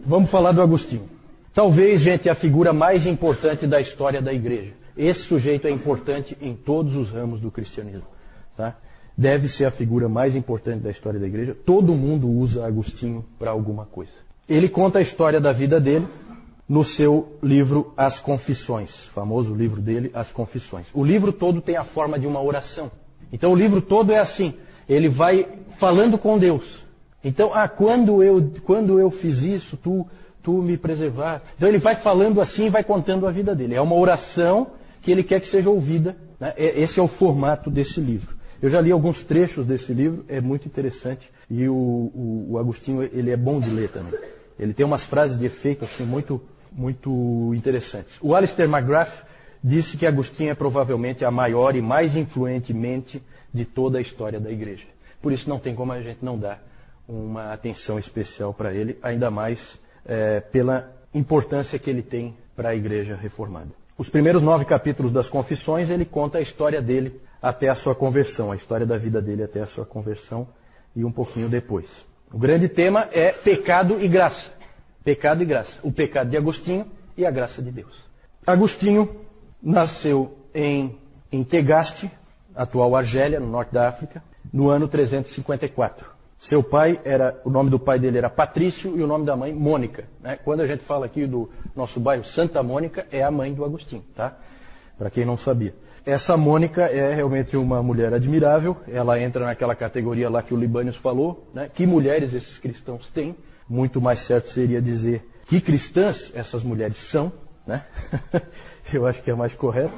vamos falar do Agostinho. Talvez, gente, a figura mais importante da história da igreja. Esse sujeito é importante em todos os ramos do cristianismo. Tá? Deve ser a figura mais importante da história da igreja. Todo mundo usa Agostinho para alguma coisa. Ele conta a história da vida dele no seu livro As Confissões. Famoso livro dele, As Confissões. O livro todo tem a forma de uma oração. Então o livro todo é assim. Ele vai falando com Deus. Então, quando eu fiz isso, tu me preservar. Então ele vai falando assim e vai contando a vida dele. É uma oração que ele quer que seja ouvida. Né? Esse é o formato desse livro. Eu já li alguns trechos desse livro, é muito interessante. E o Agostinho, ele é bom de ler também. Ele tem umas frases de efeito assim, muito, muito interessantes. O Alistair McGrath disse que Agostinho é provavelmente a maior e mais influente mente de toda a história da igreja. Por isso não tem como a gente não dar uma atenção especial para ele, ainda mais pela importância que ele tem para a igreja reformada. Os primeiros 9 capítulos das Confissões, ele conta a história dele até a sua conversão, a história da vida dele até a sua conversão e um pouquinho depois. O grande tema é pecado e graça. Pecado e graça. O pecado de Agostinho e a graça de Deus. Agostinho nasceu em Tegaste, atual Argélia, no norte da África, no ano 354. O nome do pai dele era Patrício e o nome da mãe Mônica. Né? Quando a gente fala aqui do nosso bairro Santa Mônica, é a mãe do Agostinho, tá? Para quem não sabia. Essa Mônica é realmente uma mulher admirável. Ela entra naquela categoria lá que o Libânios falou. Né? Que mulheres esses cristãos têm? Muito mais certo seria dizer que cristãs essas mulheres são. Né? Eu acho que é mais correto.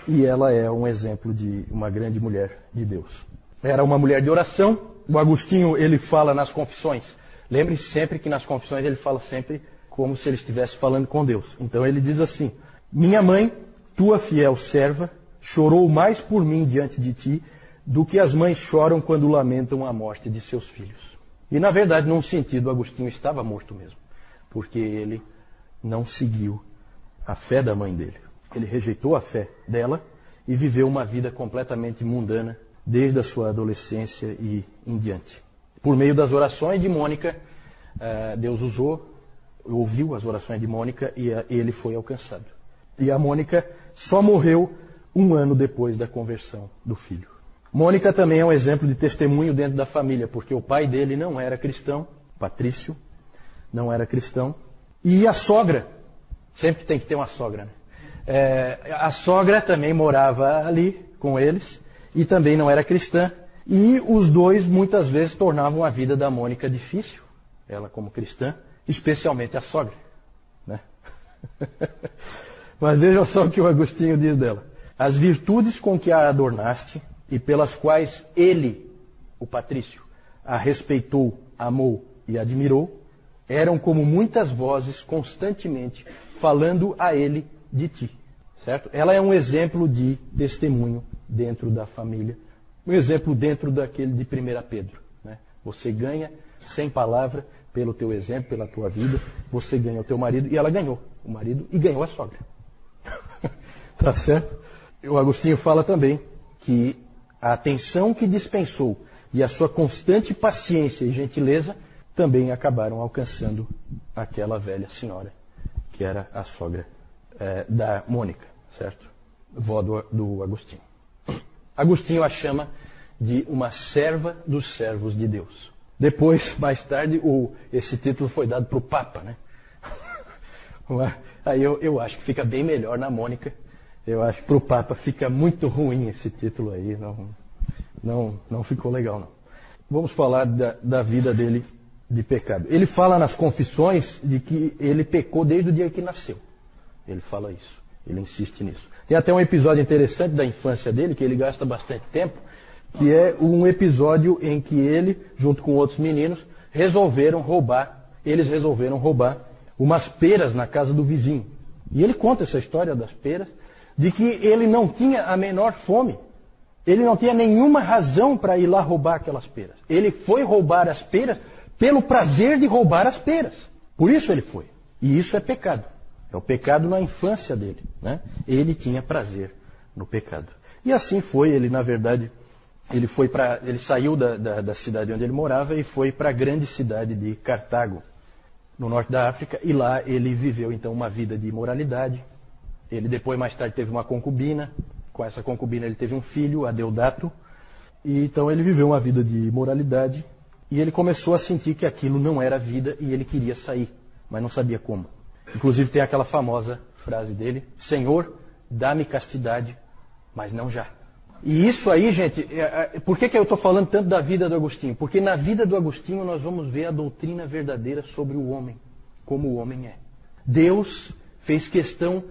E ela é um exemplo de uma grande mulher de Deus. Era uma mulher de oração. O Agostinho, ele fala nas Confissões. Lembre-se sempre que nas Confissões ele fala sempre como se ele estivesse falando com Deus. Então ele diz assim: minha mãe, tua fiel serva, chorou mais por mim diante de ti do que as mães choram quando lamentam a morte de seus filhos. E na verdade, num sentido, Agostinho estava morto mesmo. Porque ele não seguiu a fé da mãe dele. Ele rejeitou a fé dela e viveu uma vida completamente mundana desde a sua adolescência e em diante. Por meio das orações de Mônica, Deus ouviu as orações de Mônica e ele foi alcançado. E a Mônica só morreu 1 ano depois da conversão do filho. Mônica também é um exemplo de testemunho dentro da família, porque o pai dele não era cristão, Patrício não era cristão, e a sogra, sempre tem que ter uma sogra, né? A sogra também morava ali com eles, e também não era cristã, e os dois muitas vezes tornavam a vida da Mônica difícil, ela como cristã, especialmente a sogra. Né? Mas vejam só o que o Agostinho diz dela. As virtudes com que a adornaste e pelas quais ele, o Patrício, a respeitou, amou e admirou, eram como muitas vozes constantemente falando a ele de ti. Certo? Ela é um exemplo de testemunho dentro da família, um exemplo dentro daquele de 1 Pedro. Né? Você ganha, sem palavra, pelo teu exemplo, pela tua vida, você ganha o teu marido, e ela ganhou o marido e ganhou a sogra. Tá certo? O Agostinho fala também que a atenção que dispensou e a sua constante paciência e gentileza também acabaram alcançando aquela velha senhora, que era a sogra da Mônica, certo? Vó do Agostinho. Agostinho a chama de uma serva dos servos de Deus. Depois, mais tarde, esse título foi dado para o Papa, né? Aí eu acho que fica bem melhor na Mônica. Eu acho que para o Papa fica muito ruim esse título aí. Não ficou legal, não. Vamos falar da vida dele de pecado. Ele fala nas Confissões de que ele pecou desde o dia que nasceu. Ele fala isso. Ele insiste nisso. Tem até um episódio interessante da infância dele, que ele gasta bastante tempo, que é um episódio em que ele, junto com outros meninos, resolveram roubar umas peras na casa do vizinho. E ele conta essa história das peras, de que ele não tinha a menor fome. Ele não tinha nenhuma razão para ir lá roubar aquelas peras. Ele foi roubar as peras pelo prazer de roubar as peras. Por isso ele foi. E isso é pecado. É o pecado na infância dele. Né? Ele tinha prazer no pecado. E assim foi, ele na verdade, ele saiu da cidade onde ele morava e foi para a grande cidade de Cartago. no norte da África, e lá ele viveu então uma vida de imoralidade. Ele depois, mais tarde, teve uma concubina. Com essa concubina ele teve um filho, Adeodato. E então ele viveu uma vida de imoralidade. E ele começou a sentir que aquilo não era vida e ele queria sair, mas não sabia como. Inclusive tem aquela famosa frase dele: Senhor, dá-me castidade, mas não já. E isso aí, gente, por que eu estou falando tanto da vida do Agostinho? Porque na vida do Agostinho nós vamos ver a doutrina verdadeira sobre o homem, como o homem é. Deus fez questão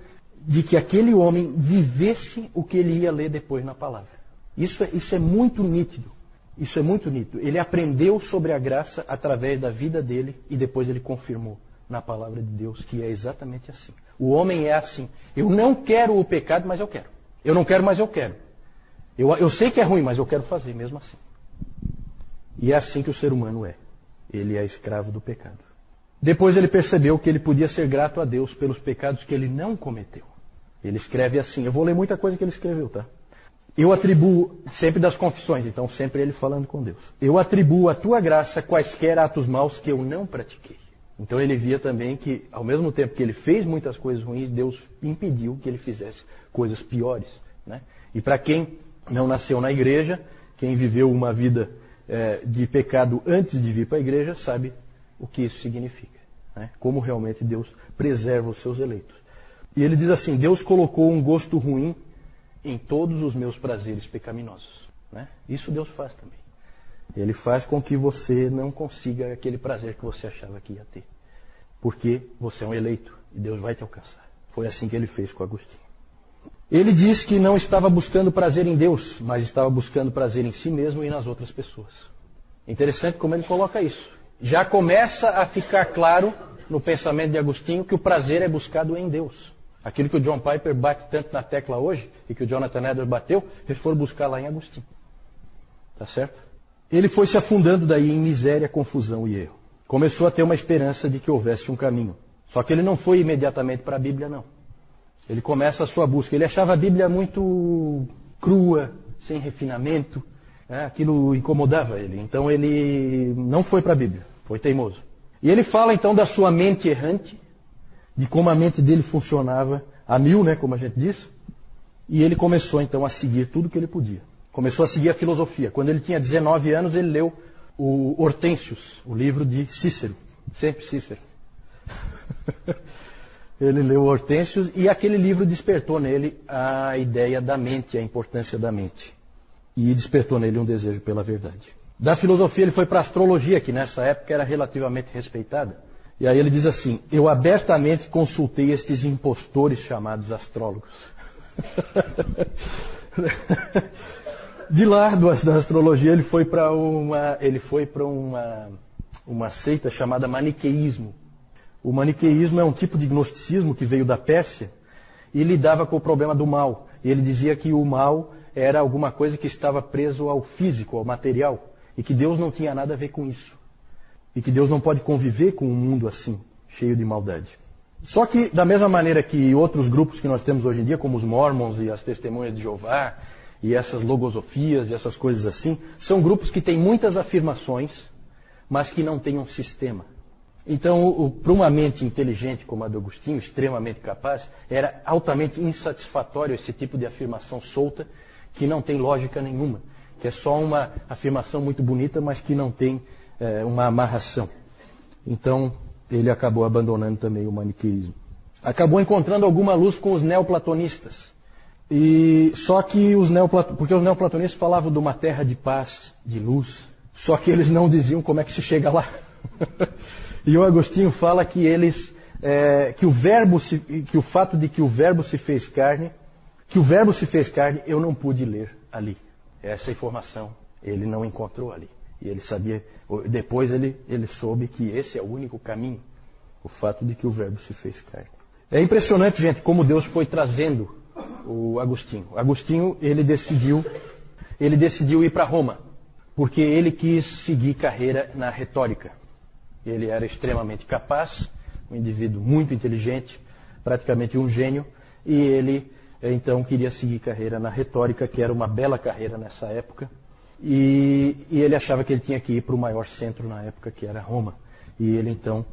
de que aquele homem vivesse o que ele ia ler depois na palavra. Isso é muito nítido. Isso é muito nítido. Ele aprendeu sobre a graça através da vida dele e depois ele confirmou na palavra de Deus que é exatamente assim. O homem é assim. Eu não quero o pecado, mas eu quero. Eu não quero, mas eu quero. Eu sei que é ruim, mas eu quero fazer mesmo assim. E é assim que o ser humano é. Ele é escravo do pecado. Depois ele percebeu que ele podia ser grato a Deus pelos pecados que ele não cometeu. Ele escreve assim. Eu vou ler muita coisa que ele escreveu, tá? Eu atribuo, sempre das confissões, então sempre ele falando com Deus. Eu atribuo à tua graça quaisquer atos maus que eu não pratiquei. Então ele via também que, ao mesmo tempo que ele fez muitas coisas ruins, Deus impediu que ele fizesse coisas piores, né? E para quem não nasceu na igreja, quem viveu uma vida de pecado antes de vir para a igreja, sabe o que isso significa, né? Como realmente Deus preserva os seus eleitos. E ele diz assim: Deus colocou um gosto ruim em todos os meus prazeres pecaminosos, né? Isso Deus faz também. Ele faz com que você não consiga aquele prazer que você achava que ia ter. Porque você é um eleito e Deus vai te alcançar. Foi assim que ele fez com Agostinho. Ele diz que não estava buscando prazer em Deus, mas estava buscando prazer em si mesmo e nas outras pessoas. Interessante como ele coloca isso. Já começa a ficar claro no pensamento de Agostinho que o prazer é buscado em Deus. Aquilo que o John Piper bate tanto na tecla hoje, e que o Jonathan Edwards bateu, eles foram buscar lá em Agostinho. Tá certo? Ele foi se afundando daí em miséria, confusão e erro. Começou a ter uma esperança de que houvesse um caminho. Só que ele não foi imediatamente para a Bíblia, não. Ele começa a sua busca. Ele achava a Bíblia muito crua, sem refinamento, né? Aquilo incomodava ele. Então ele não foi para a Bíblia, foi teimoso. E ele fala então da sua mente errante, de como a mente dele funcionava a mil, né, como a gente diz. E ele começou então a seguir tudo que ele podia. Começou a seguir a filosofia. Quando ele tinha 19 anos, ele leu o Hortênsios, o livro de Cícero. Sempre Cícero. Ele leu o Hortênsios e aquele livro despertou nele a ideia da mente, a importância da mente. E despertou nele um desejo pela verdade. Da filosofia ele foi para a astrologia, que nessa época era relativamente respeitada. E aí ele diz assim: eu abertamente consultei estes impostores chamados astrólogos. De lá da astrologia ele foi para uma seita chamada maniqueísmo. O maniqueísmo é um tipo de gnosticismo que veio da Pérsia e lidava com o problema do mal. E ele dizia que o mal era alguma coisa que estava preso ao físico, ao material, e que Deus não tinha nada a ver com isso. E que Deus não pode conviver com um mundo assim, cheio de maldade. Só que, da mesma maneira que outros grupos que nós temos hoje em dia, como os Mormons e as Testemunhas de Jeová, e essas logosofias e essas coisas assim, são grupos que têm muitas afirmações, mas que não têm um sistema. Então, para uma mente inteligente como a do Agostinho, extremamente capaz, era altamente insatisfatório esse tipo de afirmação solta, que não tem lógica nenhuma, que é só uma afirmação muito bonita, mas que não tem uma amarração. Então, ele acabou abandonando também o maniqueísmo. Acabou encontrando alguma luz com os neoplatonistas. Só que porque os neoplatonistas falavam de uma terra de paz, de luz, só que eles não diziam como é que se chega lá. E o Agostinho fala que que o fato de que o verbo se fez carne, eu não pude ler ali. Essa informação ele não encontrou ali. E ele sabia, depois ele soube que esse é o único caminho, o fato de que o verbo se fez carne. É impressionante, gente, como Deus foi trazendo o Agostinho. Agostinho, ele decidiu ir para Roma, porque ele quis seguir carreira na retórica. Ele era extremamente capaz, um indivíduo muito inteligente, praticamente um gênio, e ele então queria seguir carreira na retórica, que era uma bela carreira nessa época, e ele achava que ele tinha que ir para o maior centro na época, que era Roma. E ele então,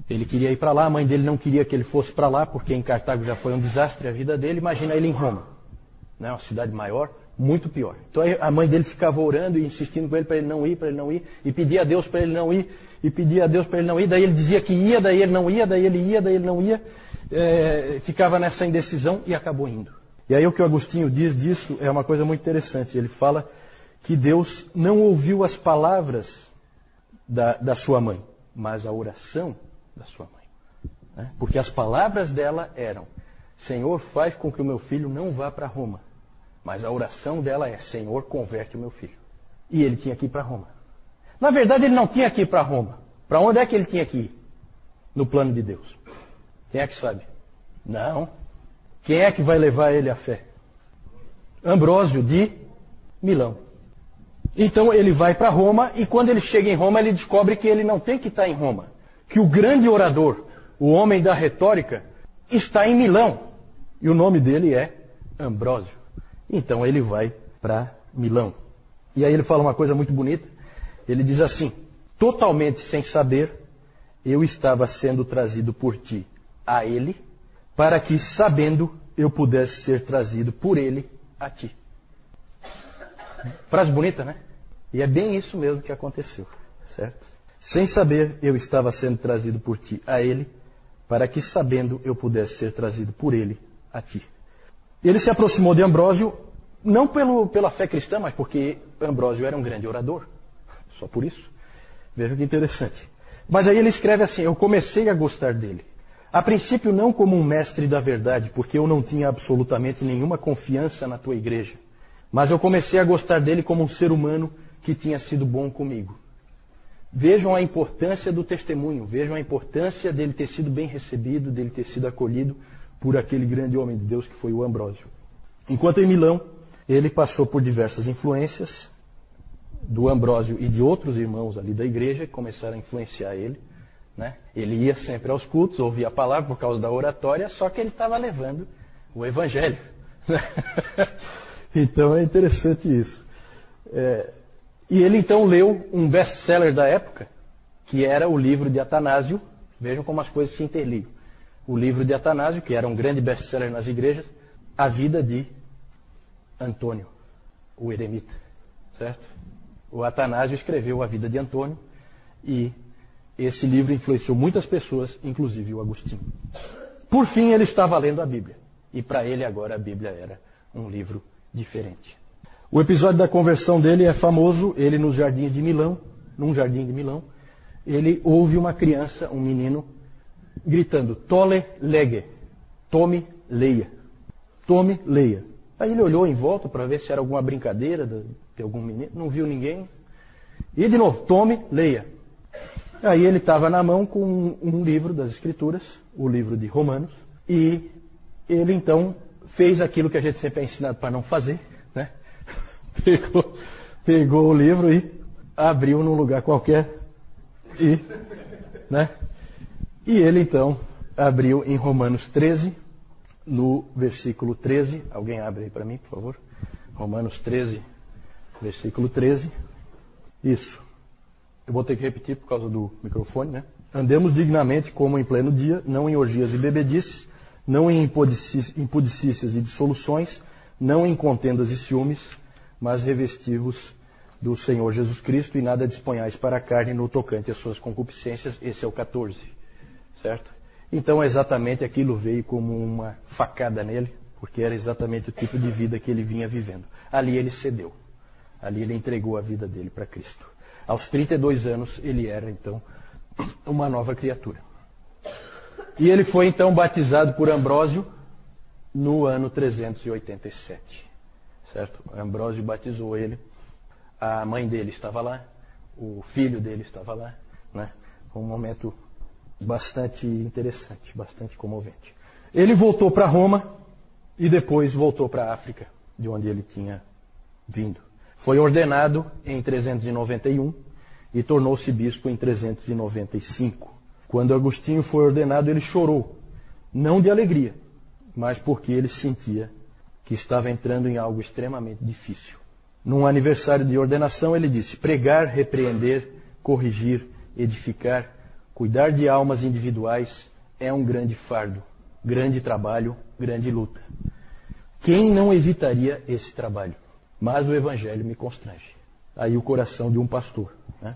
ele queria ir para lá, a mãe dele não queria que ele fosse para lá, porque em Cartago já foi um desastre a vida dele, imagina ele em Roma, né? Uma cidade maior, muito pior. Então a mãe dele ficava orando e insistindo com ele para ele não ir, e pedia a Deus para ele não ir, e pedia a Deus para ele não ir, daí ele dizia que ia, daí ele não ia, daí ele ia, daí ele não ia, ficava nessa indecisão e acabou indo. E aí o que o Agostinho diz disso é uma coisa muito interessante, ele fala que Deus não ouviu as palavras da sua mãe, mas a oração da sua mãe. Né? Porque as palavras dela eram: Senhor, faz com que o meu filho não vá para Roma. Mas a oração dela é: Senhor, converte o meu filho. E ele tinha que ir para Roma. Na verdade, ele não tinha que ir para Roma. Para onde é que ele tinha que ir? No plano de Deus. Quem é que sabe? Não. Quem é que vai levar ele à fé? Ambrósio de Milão. Então ele vai para Roma, e quando ele chega em Roma, ele descobre que ele não tem que estar em Roma. Que o grande orador, o homem da retórica, está em Milão. E o nome dele é Ambrósio. Então ele vai para Milão. E aí ele fala uma coisa muito bonita. Ele diz assim: totalmente sem saber, eu estava sendo trazido por ti a ele, para que, sabendo, eu pudesse ser trazido por ele a ti. Frase bonita, né? E é bem isso mesmo que aconteceu, certo? Sem saber, eu estava sendo trazido por ti a ele, para que, sabendo, eu pudesse ser trazido por ele a ti. Ele se aproximou de Ambrósio, não pela fé cristã, mas porque Ambrósio era um grande orador. Só por isso. Veja que interessante. Mas aí ele escreve assim: eu comecei a gostar dele. A princípio não como um mestre da verdade, porque eu não tinha absolutamente nenhuma confiança na tua igreja. Mas eu comecei a gostar dele como um ser humano que tinha sido bom comigo. Vejam a importância do testemunho, vejam a importância dele ter sido bem recebido, dele ter sido acolhido por aquele grande homem de Deus que foi o Ambrósio. Enquanto em Milão, ele passou por diversas influências do Ambrósio e de outros irmãos ali da igreja que começaram a influenciar ele. Né? Ele ia sempre aos cultos, ouvia a palavra por causa da oratória, só que ele estava levando o evangelho. Então é interessante isso. E ele então leu um best-seller da época, que era o livro de Atanásio. Vejam como as coisas se interligam. O livro de Atanásio, que era um grande best-seller nas igrejas, a vida de Antônio, o eremita. Certo? O Atanásio escreveu a vida de Antônio, e esse livro influenciou muitas pessoas, inclusive o Agostinho. Por fim, ele estava lendo a Bíblia. E para ele agora a Bíblia era um livro diferente. O episódio da conversão dele é famoso. Ele num jardim de Milão, ele ouve uma criança, um menino, gritando: Tole lege, tome, leia. Tome, leia. Aí ele olhou em volta para ver se era alguma brincadeira de algum menino, não viu ninguém. E de novo: tome, leia. Aí ele estava na mão com um livro das Escrituras, o livro de Romanos, e ele então fez aquilo que a gente sempre é ensinado para não fazer, né? Pegou o livro e abriu num lugar qualquer, né? E ele então abriu em Romanos 13, no versículo 13. Alguém abre aí para mim, por favor? Romanos 13, versículo 13. Isso. Eu vou ter que repetir por causa do microfone, né? Andemos dignamente como em pleno dia, não em orgias e bebedices, não em impudicícias e dissoluções, não em contendas e ciúmes, mas revesti-vos do Senhor Jesus Cristo, e nada disponhais para a carne no tocante às suas concupiscências. Esse é o 14, certo? Então exatamente aquilo veio como uma facada nele, porque era exatamente o tipo de vida que ele vinha vivendo. Ali ele cedeu, ali ele entregou a vida dele para Cristo. Aos 32 anos ele era então uma nova criatura. E ele foi então batizado por Ambrósio no ano 387. Certo? Ambrósio batizou ele. A mãe dele estava lá, o filho dele estava lá, né? Um momento bastante interessante, bastante comovente. Ele voltou para Roma e depois voltou para a África, de onde ele tinha vindo. Foi ordenado em 391 e tornou-se bispo em 395. Quando Agostinho foi ordenado, ele chorou, não de alegria, mas porque ele sentia que estava entrando em algo extremamente difícil. Num aniversário de ordenação, ele disse: pregar, repreender, corrigir, edificar Cuidar de almas individuais é um grande fardo, grande trabalho, grande luta. Quem não evitaria esse trabalho? Mas o Evangelho me constrange. Aí o coração de um pastor. Né?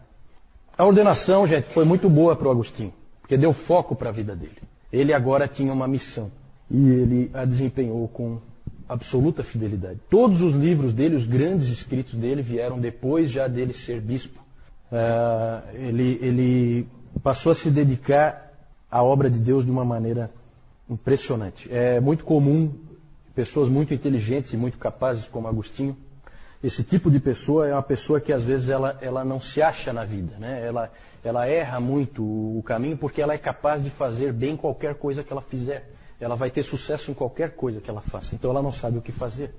A ordenação, gente, foi muito boa para o Agostinho, porque deu foco para a vida dele. Ele agora tinha uma missão e ele a desempenhou com absoluta fidelidade. Todos os livros dele, os grandes escritos dele, vieram depois já dele ser bispo. Ele passou a se dedicar à obra de Deus de uma maneira impressionante. É muito comum pessoas muito inteligentes e muito capazes como Agostinho. Esse tipo de pessoa é uma pessoa que às vezes ela não se acha na vida, né? Ela erra muito o caminho porque ela é capaz de fazer bem qualquer coisa que ela fizer. Ela vai ter sucesso em qualquer coisa que ela faça. Então ela não sabe o que fazer.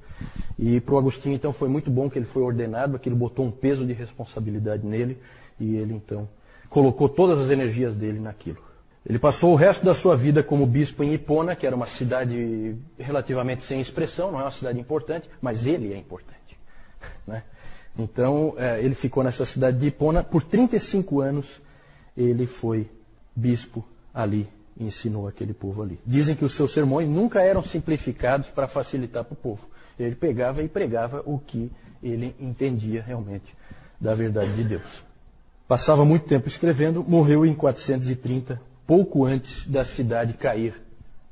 E para o Agostinho então foi muito bom que ele foi ordenado, aquilo botou um peso de responsabilidade nele e ele então colocou todas as energias dele naquilo. Ele passou o resto da sua vida como bispo em Hipona, que era uma cidade relativamente sem expressão, não é uma cidade importante, mas ele é importante. Né? Então, ele ficou nessa cidade de Hipona. Por 35 anos, ele foi bispo ali e ensinou aquele povo ali. Dizem que os seus sermões nunca eram simplificados para facilitar para o povo. Ele pegava e pregava o que ele entendia realmente da verdade de Deus. Passava muito tempo escrevendo, morreu em 430, pouco antes da cidade cair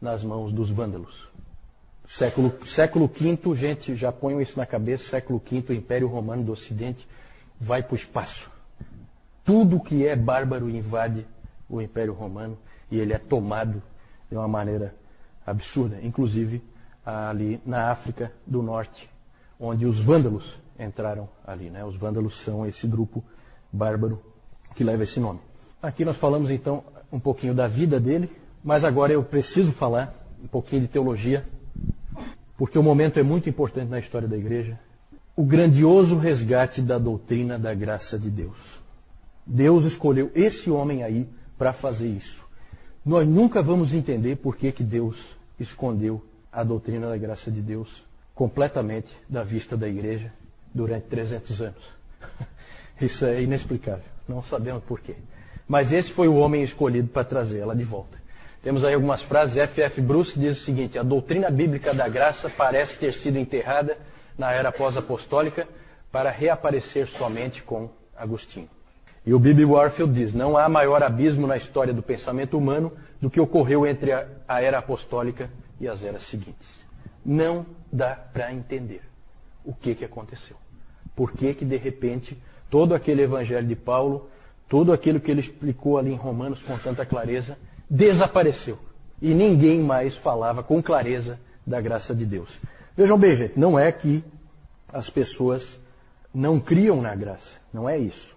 nas mãos dos vândalos. Século V, gente, já ponham isso na cabeça, século V, o Império Romano do Ocidente vai para o espaço. Tudo que é bárbaro invade o Império Romano e ele é tomado de uma maneira absurda, inclusive ali na África do Norte, onde os vândalos entraram ali. Né? Os vândalos são esse grupo bárbaro que leva esse nome. Aqui nós falamos então um pouquinho da vida dele, mas agora eu preciso falar um pouquinho de teologia, porque o momento é muito importante na história da igreja. O grandioso resgate da doutrina da graça de Deus. Deus escolheu esse homem aí para fazer isso. Nós nunca vamos entender por que Deus escondeu a doutrina da graça de Deus completamente da vista da igreja durante 300 anos. Isso é inexplicável. Não sabemos por quê. Mas esse foi o homem escolhido para trazer ela de volta. Temos aí algumas frases. F.F. Bruce diz o seguinte: a doutrina bíblica da graça parece ter sido enterrada na era pós-apostólica para reaparecer somente com Agostinho. E o B.B. Warfield diz: não há maior abismo na história do pensamento humano do que ocorreu entre a era apostólica e as eras seguintes. Não dá para entender o que aconteceu. Por que de repente todo aquele evangelho de Paulo, tudo aquilo que ele explicou ali em Romanos com tanta clareza, desapareceu. E ninguém mais falava com clareza da graça de Deus. Vejam bem, gente, não é que as pessoas não criam na graça. Não é isso.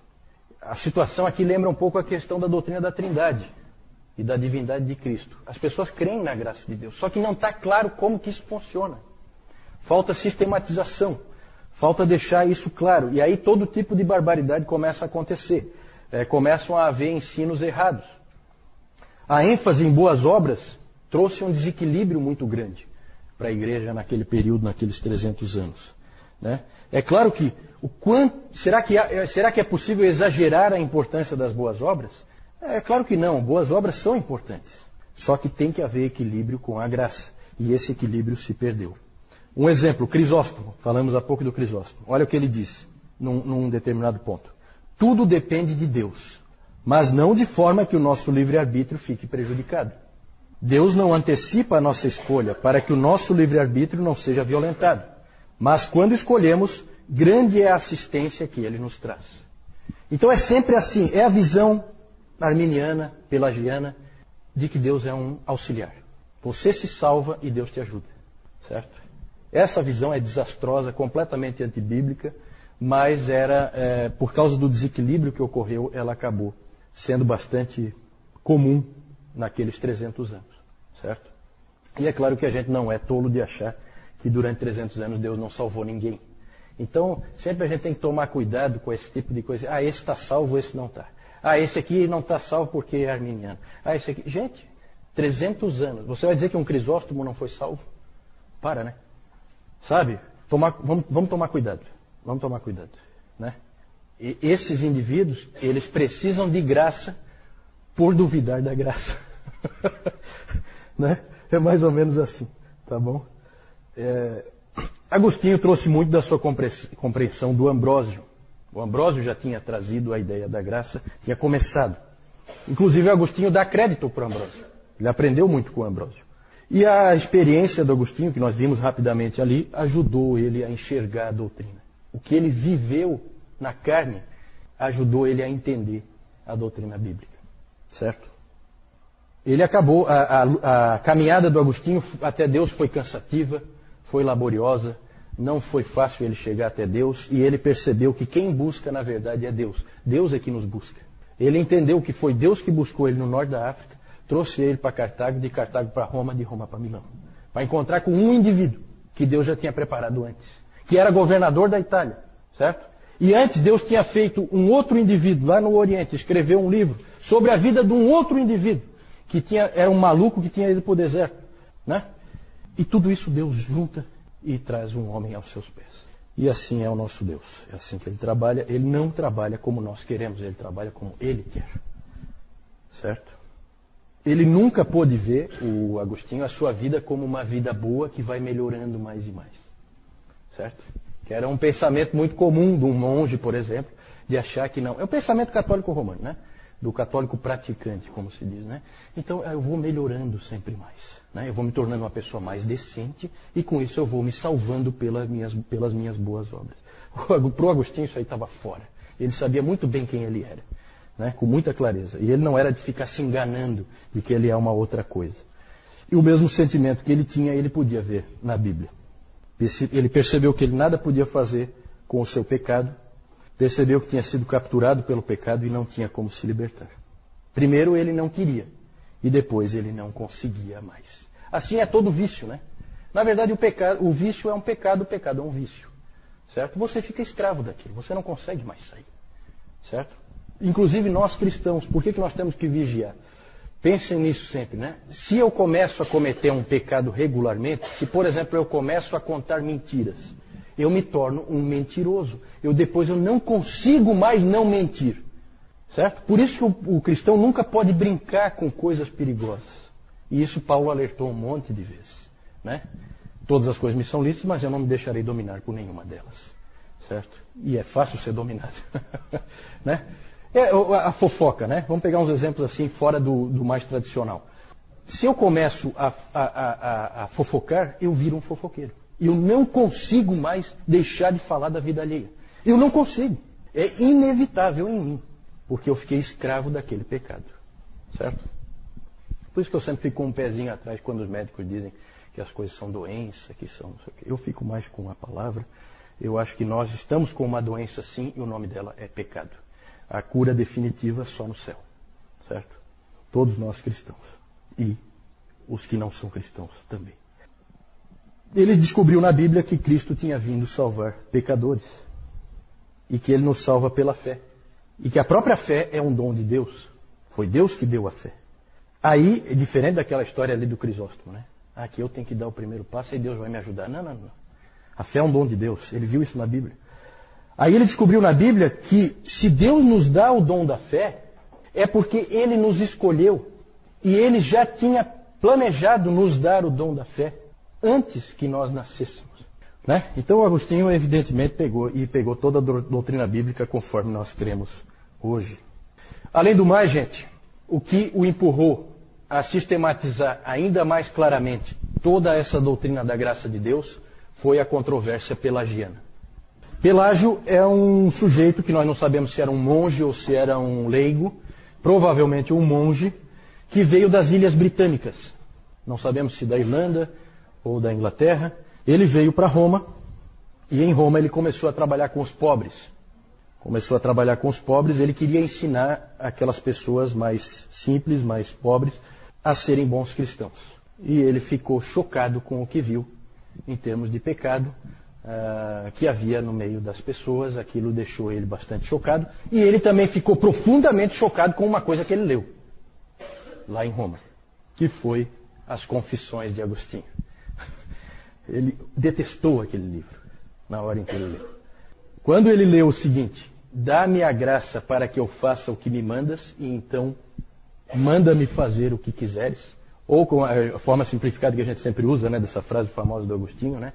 A situação aqui lembra um pouco a questão da doutrina da Trindade e da divindade de Cristo. As pessoas creem na graça de Deus, só que não está claro como que isso funciona. Falta sistematização, falta deixar isso claro. E aí todo tipo de barbaridade começa a acontecer. Começam a haver ensinos errados. A ênfase em boas obras trouxe um desequilíbrio muito grande para a igreja naquele período, naqueles 300 anos. Né? É claro que, será que é possível exagerar a importância das boas obras? É claro que não, boas obras são importantes. Só que tem que haver equilíbrio com a graça. E esse equilíbrio se perdeu. Um exemplo, Crisóstomo. Falamos há pouco do Crisóstomo. Olha o que ele disse num determinado ponto. Tudo depende de Deus, mas não de forma que o nosso livre-arbítrio fique prejudicado. Deus não antecipa a nossa escolha para que o nosso livre-arbítrio não seja violentado. Mas quando escolhemos, grande é a assistência que Ele nos traz. Então é sempre assim, é a visão arminiana, pelagiana, de que Deus é um auxiliar. Você se salva e Deus te ajuda. Certo? Essa visão é desastrosa, completamente antibíblica, mas por causa do desequilíbrio que ocorreu, ela acabou sendo bastante comum naqueles 300 anos. Certo? E é claro que a gente não é tolo de achar que durante 300 anos Deus não salvou ninguém. Então, sempre a gente tem que tomar cuidado com esse tipo de coisa. Ah, esse está salvo, esse não está. Ah, esse aqui não está salvo porque é arminiano. Ah, esse aqui... Gente, 300 anos. Você vai dizer que um Crisóstomo não foi salvo? Para, né? Sabe? Vamos tomar cuidado. Vamos tomar cuidado. Né? E esses indivíduos, eles precisam de graça por duvidar da graça. Né? É mais ou menos assim, tá bom? Agostinho trouxe muito da sua compreensão do Ambrósio. O Ambrósio já tinha trazido a ideia da graça, tinha começado. Inclusive, Agostinho dá crédito para o Ambrósio. Ele aprendeu muito com o Ambrósio. E a experiência do Agostinho, que nós vimos rapidamente ali, ajudou ele a enxergar a doutrina. O que ele viveu na carne ajudou ele a entender a doutrina bíblica. Certo? Ele acabou, a caminhada do Agostinho até Deus foi cansativa, foi laboriosa, não foi fácil ele chegar até Deus, e ele percebeu que quem busca na verdade é Deus. Deus é que nos busca. Ele entendeu que foi Deus que buscou ele no norte da África, trouxe ele para Cartago, de Cartago para Roma, de Roma para Milão. Para encontrar com um indivíduo que Deus já tinha preparado antes, que era governador da Itália, certo? E antes Deus tinha feito um outro indivíduo lá no Oriente, escreveu um livro sobre a vida de um outro indivíduo, que era um maluco que tinha ido para o deserto, né? E tudo isso Deus junta e traz um homem aos seus pés. E assim é o nosso Deus. É assim que Ele trabalha. Ele não trabalha como nós queremos, Ele trabalha como Ele quer. Certo? Ele nunca pôde ver, o Agostinho, a sua vida como uma vida boa que vai melhorando mais e mais. Certo? Que era um pensamento muito comum de um monge, por exemplo, de achar que não. É o pensamento católico romano, né? Do católico praticante, como se diz, né? Então eu vou melhorando sempre mais, né? Eu vou me tornando uma pessoa mais decente e com isso eu vou me salvando pelas minhas boas obras. Para o Agostinho isso aí estava fora. Ele sabia muito bem quem ele era, né? Com muita clareza. E ele não era de ficar se enganando de que ele é uma outra coisa. E o mesmo sentimento que ele tinha, ele podia ver na Bíblia. Ele percebeu que ele nada podia fazer com o seu pecado. Percebeu que tinha sido capturado pelo pecado e não tinha como se libertar. Primeiro ele não queria e depois ele não conseguia mais. Assim é todo vício, né? Na verdade o vício é um pecado, o pecado é um vício. Certo? Você fica escravo daquilo, você não consegue mais sair. Certo? Inclusive nós cristãos, por que nós temos que vigiar? Pensem nisso sempre, né? Se eu começo a cometer um pecado regularmente, se por exemplo eu começo a contar mentiras, eu me torno um mentiroso. Depois eu não consigo mais não mentir. Certo? Por isso que o cristão nunca pode brincar com coisas perigosas. E isso Paulo alertou um monte de vezes. Né? Todas as coisas me são lícitas, mas eu não me deixarei dominar por nenhuma delas. Certo? E é fácil ser dominado. Né? A fofoca, né? Vamos pegar uns exemplos assim, fora do mais tradicional. Se eu começo a fofocar, eu viro um fofoqueiro. Eu não consigo mais deixar de falar da vida alheia. Eu não consigo. É inevitável em mim. Porque eu fiquei escravo daquele pecado. Certo? Por isso que eu sempre fico com um pezinho atrás quando os médicos dizem que as coisas são doença, que são não sei o quê. Eu fico mais com a palavra. Eu acho que nós estamos com uma doença sim e o nome dela é pecado. A cura definitiva só no céu. Certo? Todos nós cristãos. E os que não são cristãos também. Ele descobriu na Bíblia que Cristo tinha vindo salvar pecadores. E que Ele nos salva pela fé. E que a própria fé é um dom de Deus. Foi Deus que deu a fé. Aí, é diferente daquela história ali do Crisóstomo, né? Aqui eu tenho que dar o primeiro passo e Deus vai me ajudar. Não. A fé é um dom de Deus. Ele viu isso na Bíblia. Aí ele descobriu na Bíblia que se Deus nos dá o dom da fé, é porque Ele nos escolheu. E Ele já tinha planejado nos dar o dom da fé antes que nós nascêssemos. Né? Então o Agostinho evidentemente pegou toda a doutrina bíblica conforme nós cremos hoje. Além do mais, gente, o que o empurrou a sistematizar ainda mais claramente toda essa doutrina da graça de Deus foi a controvérsia pelagiana. Pelágio é um sujeito que nós não sabemos se era um monge ou se era um leigo, provavelmente um monge, que veio das Ilhas Britânicas. Não sabemos se da Irlanda ou da Inglaterra. Ele veio para Roma e em Roma ele começou a trabalhar com os pobres. Ele queria ensinar aquelas pessoas mais simples, mais pobres, a serem bons cristãos. E ele ficou chocado com o que viu em termos de pecado que havia no meio das pessoas. Aquilo deixou ele bastante chocado. E ele também ficou profundamente chocado com uma coisa que ele leu lá em Roma, que foi as Confissões de Agostinho. Ele detestou aquele livro na hora em que ele leu. Quando ele leu o seguinte: dá-me a graça para que eu faça o que me mandas, e então manda-me fazer o que quiseres, ou com a forma simplificada que a gente sempre usa, né, dessa frase famosa do Agostinho, né,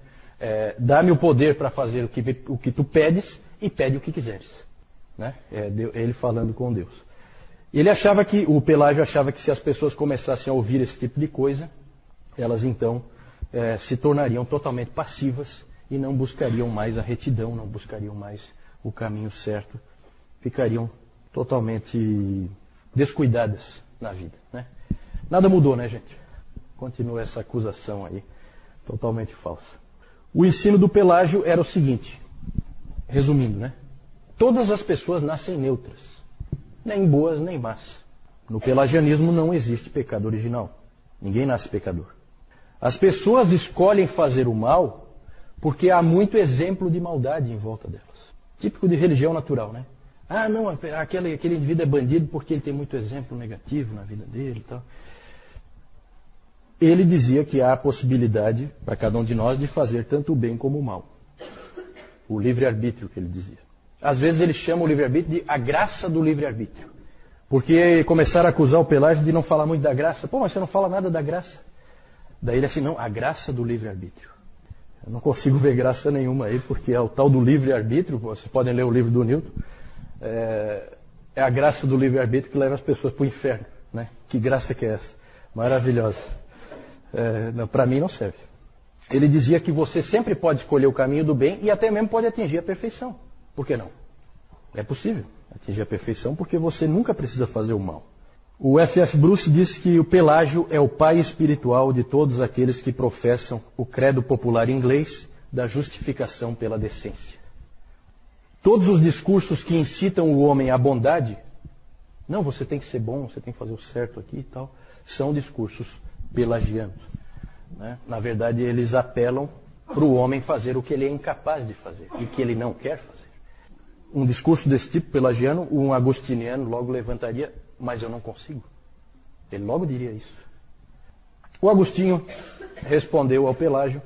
dá-me o poder para fazer o que tu pedes e pede o que quiseres. Né? Ele falando com Deus. O Pelágio achava que se as pessoas começassem a ouvir esse tipo de coisa, elas então se tornariam totalmente passivas e não buscariam mais a retidão, não buscariam mais o caminho certo, ficariam totalmente descuidadas na vida. Né? Nada mudou, né, gente? Continua essa acusação aí, totalmente falsa. O ensino do Pelágio era o seguinte, resumindo, né? Todas as pessoas nascem neutras, nem boas nem más. No pelagianismo não existe pecado original. Ninguém nasce pecador. As pessoas escolhem fazer o mal porque há muito exemplo de maldade em volta delas. Típico de religião natural, né? Ah, não, aquele indivíduo é bandido porque ele tem muito exemplo negativo na vida dele e tal. Ele dizia que há a possibilidade para cada um de nós de fazer tanto o bem como o mal. O livre-arbítrio que ele dizia. Às vezes ele chama o livre-arbítrio de a graça do livre-arbítrio. Porque começaram a acusar o Pelágio de não falar muito da graça. Pô, mas você não fala nada da graça. Daí ele assim, não, a graça do livre-arbítrio. Eu não consigo ver graça nenhuma aí, porque é o tal do livre-arbítrio, vocês podem ler o livro do Newton, é a graça do livre-arbítrio que leva as pessoas para o inferno. Né? Que graça que é essa? Maravilhosa. Para mim não serve. Ele dizia que você sempre pode escolher o caminho do bem e até mesmo pode atingir a perfeição. Por que não? É possível atingir a perfeição porque você nunca precisa fazer o mal. O F.F. Bruce disse que o Pelágio é o pai espiritual de todos aqueles que professam o credo popular inglês da justificação pela decência. Todos os discursos que incitam o homem à bondade, não, você tem que ser bom, você tem que fazer o certo aqui e tal, são discursos pelagianos. Né? Na verdade, eles apelam para o homem fazer o que ele é incapaz de fazer e que ele não quer fazer. Um discurso desse tipo pelagiano, um agostiniano logo levantaria, mas eu não consigo. Ele logo diria isso. O Agostinho respondeu ao Pelágio,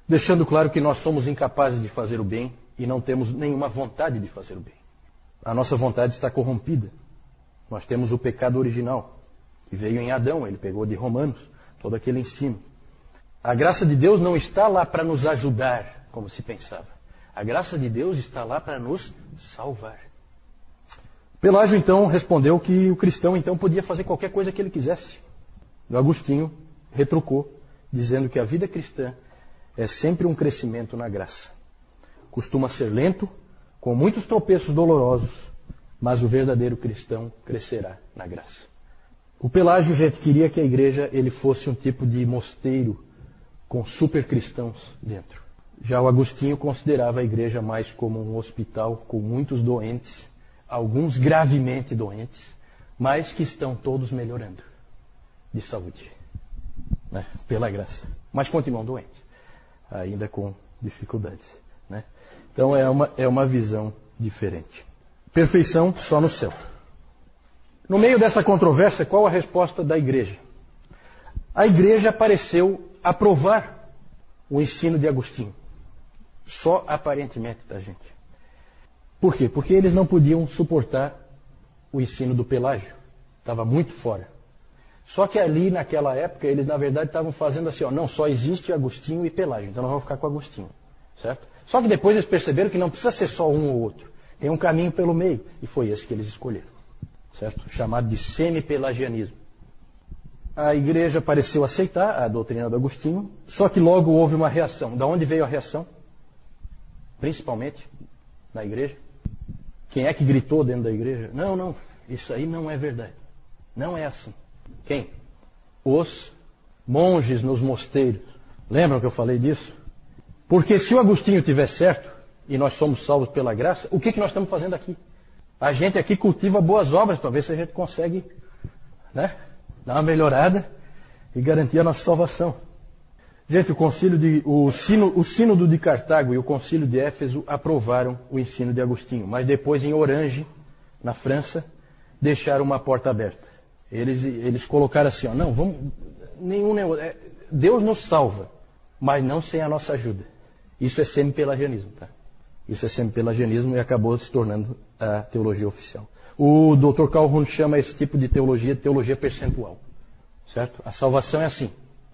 deixando claro que nós somos incapazes de fazer o bem e não temos nenhuma vontade de fazer o bem. A nossa vontade está corrompida. Nós temos o pecado original, que veio em Adão, ele pegou de Romanos, todo aquele ensino. A graça de Deus não está lá para nos ajudar, como se pensava. A graça de Deus está lá para nos salvar. Pelágio, então, respondeu que o cristão, então, podia fazer qualquer coisa que ele quisesse. O Agostinho retrucou, dizendo que a vida cristã é sempre um crescimento na graça. Costuma ser lento, com muitos tropeços dolorosos, mas o verdadeiro cristão crescerá na graça. O Pelágio, gente, queria que a igreja ele fosse um tipo de mosteiro com super cristãos dentro. Já o Agostinho considerava a igreja mais como um hospital com muitos doentes, alguns gravemente doentes, mas que estão todos melhorando de saúde, né? Pela graça. Mas continuam doentes, ainda com dificuldades. Né? Então é uma visão diferente. Perfeição só no céu. No meio dessa controvérsia, qual a resposta da igreja? A igreja pareceu aprovar o ensino de Agostinho. Só aparentemente, tá, gente? Por quê? Porque eles não podiam suportar o ensino do Pelágio. Estava muito fora. Só que ali, naquela época, eles na verdade estavam fazendo assim, ó, não, só existe Agostinho e Pelágio, então nós vamos ficar com Agostinho. Certo? Só que depois eles perceberam que não precisa ser só um ou outro. Tem um caminho pelo meio. E foi esse que eles escolheram. Certo? Chamado de semi-pelagianismo. A igreja pareceu aceitar a doutrina do Agostinho, só que logo houve uma reação. Da onde veio a reação? Principalmente na igreja. Quem é que gritou dentro da igreja? Não, isso aí não é verdade. Não é assim. Quem? Os monges nos mosteiros. Lembram que eu falei disso? Porque se o Agostinho tiver certo, e nós somos salvos pela graça, o que nós estamos fazendo aqui? A gente aqui cultiva boas obras para ver se a gente consegue, né, dar uma melhorada e garantir a nossa salvação. Gente, o sínodo de Cartago e o concílio de Éfeso aprovaram o ensino de Agostinho, mas depois em Orange, na França, deixaram uma porta aberta. Eles colocaram assim, ó, não, Deus nos salva, mas não sem a nossa ajuda. Isso é semi-pelagianismo, tá? Isso é semi-pelagianismo e acabou se tornando a teologia oficial. O Dr. Carl Huhn chama esse tipo de teologia percentual. Certo? A salvação é assim,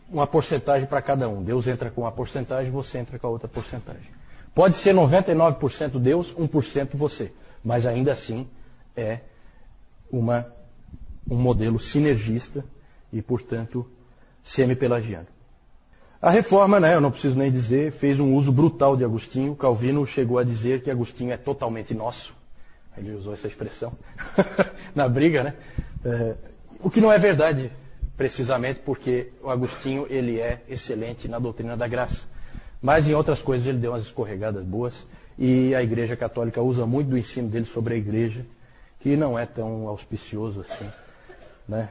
uma porcentagem para cada um. Deus entra com uma porcentagem, você entra com a outra porcentagem. Pode ser 99% Deus, 1% você. Mas ainda assim é um modelo sinergista e, portanto, semi-pelagiano. A Reforma, eu não preciso nem dizer, fez um uso brutal de Agostinho. Calvino chegou a dizer que Agostinho é totalmente nosso. Ele usou essa expressão na briga, né? O que não é verdade, precisamente porque o Agostinho ele é excelente na doutrina da graça. Mas em outras coisas ele deu umas escorregadas boas. E a Igreja Católica usa muito do ensino dele sobre a Igreja, que não é tão auspicioso assim, né?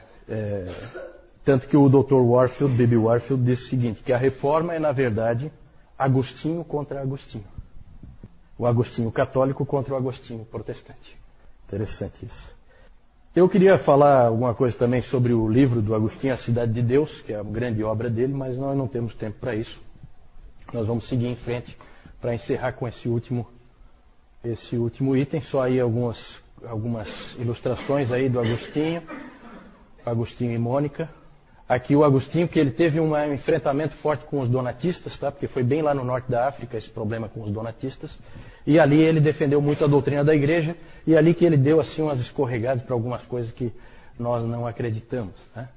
Tanto que o Dr. Warfield, B.B. Warfield, disse o seguinte, que a Reforma é, na verdade, Agostinho contra Agostinho. O Agostinho católico contra o Agostinho protestante. Interessante isso. Eu queria falar alguma coisa também sobre o livro do Agostinho, A Cidade de Deus, que é a grande obra dele, mas nós não temos tempo para isso. Nós vamos seguir em frente para encerrar com esse último item. Só aí algumas ilustrações aí do Agostinho e Mônica. Aqui o Agostinho, que ele teve um enfrentamento forte com os donatistas, tá? Porque foi bem lá no norte da África esse problema com os donatistas. E ali ele defendeu muito a doutrina da igreja, e ali que ele deu assim umas escorregadas para algumas coisas que nós não acreditamos, tá?